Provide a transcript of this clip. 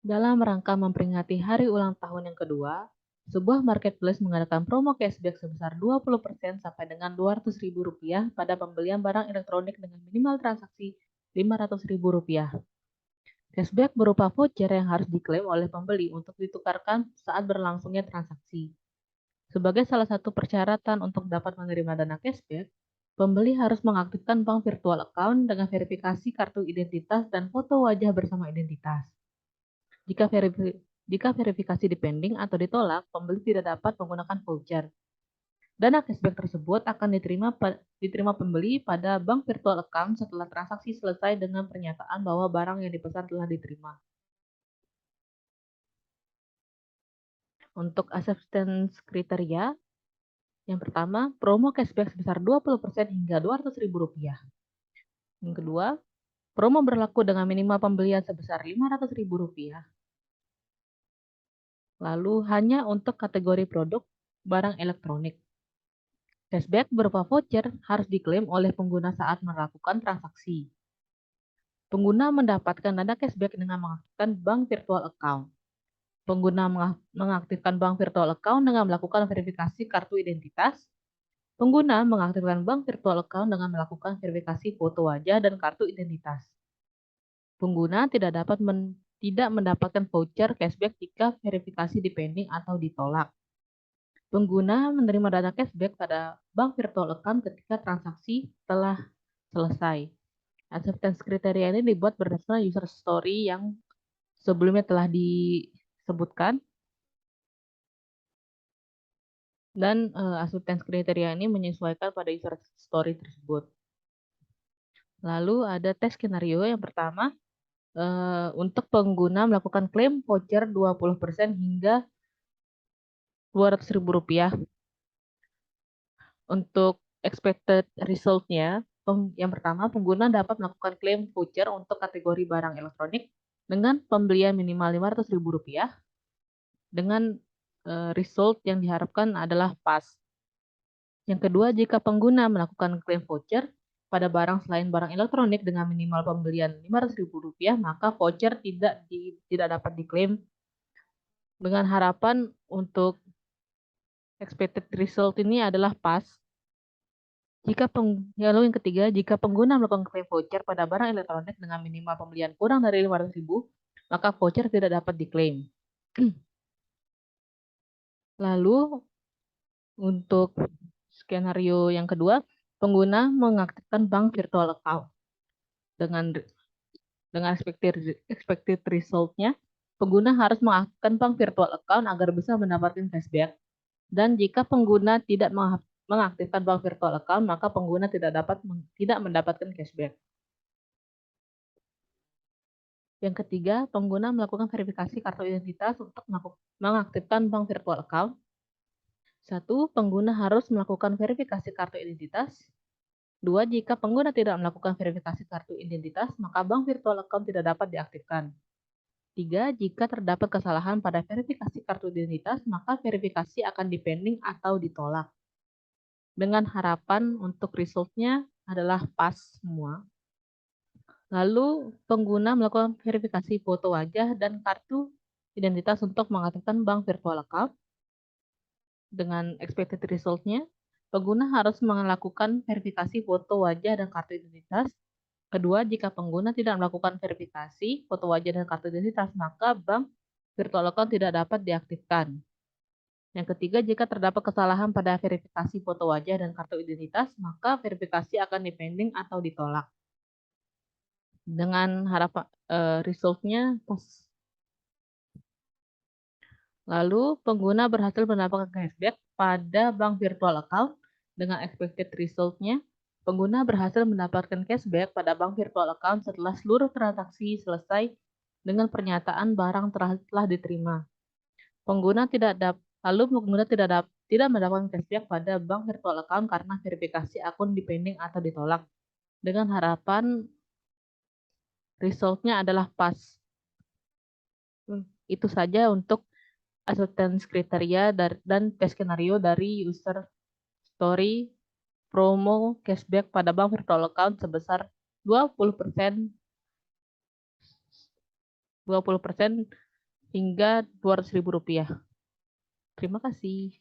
Dalam rangka memperingati hari ulang tahun yang kedua, sebuah marketplace mengadakan promo cashback sebesar 20% sampai dengan Rp200.000 pada pembelian barang elektronik dengan minimal transaksi Rp500.000. Cashback berupa voucher yang harus diklaim oleh pembeli untuk ditukarkan saat berlangsungnya transaksi. Sebagai salah satu persyaratan untuk dapat menerima dana cashback, pembeli harus mengaktifkan bank virtual account dengan verifikasi kartu identitas dan foto wajah bersama identitas. Jika, jika verifikasi dipending atau ditolak, pembeli tidak dapat menggunakan voucher. Dana cashback tersebut akan diterima pembeli pada bank virtual account setelah transaksi selesai dengan pernyataan bahwa barang yang dipesan telah diterima. Untuk acceptance kriteria, yang pertama, promo cashback sebesar 20% hingga Rp200.000. Yang kedua, promo berlaku dengan minimal pembelian sebesar Rp500.000. Lalu hanya untuk kategori produk barang elektronik. Cashback berupa voucher harus diklaim oleh pengguna saat melakukan transaksi. Pengguna mendapatkan dana cashback dengan mengaktifkan bank virtual account. Pengguna mengaktifkan bank virtual account dengan melakukan verifikasi kartu identitas. Pengguna mengaktifkan bank virtual account dengan melakukan verifikasi foto wajah dan kartu identitas. Pengguna tidak mendapatkan voucher cashback jika verifikasi dipending atau ditolak. Pengguna menerima dana cashback pada bank virtual account ketika transaksi telah selesai. Acceptance kriteria ini dibuat berdasarkan user story yang sebelumnya telah disebutkan, dan acceptance kriteria ini menyesuaikan pada user story tersebut. Lalu ada tes skenario yang pertama, untuk pengguna melakukan klaim voucher 20% hingga Rp200.000. Untuk expected result-nya, yang pertama, pengguna dapat melakukan klaim voucher untuk kategori barang elektronik dengan pembelian minimal Rp500.000 dengan result yang diharapkan adalah pas. Yang kedua, jika pengguna melakukan klaim voucher pada barang selain barang elektronik dengan minimal pembelian Rp500.000, maka voucher tidak dapat diklaim dengan harapan untuk expected result ini adalah pas. Lalu yang ketiga, jika pengguna melakukan klaim voucher pada barang elektronik dengan minimal pembelian kurang dari Rp500.000, maka voucher tidak dapat diklaim. Lalu untuk skenario yang kedua, pengguna mengaktifkan bank virtual account. Dengan expected result-nya, pengguna harus mengaktifkan bank virtual account agar bisa mendapatkan cashback. Dan jika pengguna tidak mengaktifkan bank virtual account, maka pengguna tidak mendapatkan cashback. Yang ketiga, pengguna melakukan verifikasi kartu identitas untuk mengaktifkan bank virtual account. 1. Pengguna harus melakukan verifikasi kartu identitas. 2. Jika pengguna tidak melakukan verifikasi kartu identitas, maka bank virtual account tidak dapat diaktifkan. 3. Jika terdapat kesalahan pada verifikasi kartu identitas, maka verifikasi akan dipending atau ditolak. Dengan harapan untuk resultnya adalah pas semua. Lalu pengguna melakukan verifikasi foto wajah dan kartu identitas untuk mengaktifkan bank virtual account. Dengan expected result-nya, pengguna harus melakukan verifikasi foto wajah dan kartu identitas. Kedua, jika pengguna tidak melakukan verifikasi foto wajah dan kartu identitas, maka bank virtual account tidak dapat diaktifkan. Yang ketiga, jika terdapat kesalahan pada verifikasi foto wajah dan kartu identitas, maka verifikasi akan dipending atau ditolak. Dengan harapan resultnya pas. Lalu, pengguna berhasil mendapatkan cashback pada bank virtual account dengan expected result-nya. Pengguna berhasil mendapatkan cashback pada bank virtual account setelah seluruh transaksi selesai dengan pernyataan barang telah diterima. Lalu pengguna tidak mendapatkan cashback pada bank virtual account karena verifikasi akun dipending atau ditolak. Dengan harapan result-nya adalah pas. Itu saja untuk acceptance kriteria dan tes skenario dari user story promo cashback pada bank virtual account sebesar 20% hingga Rp200.000. Terima kasih.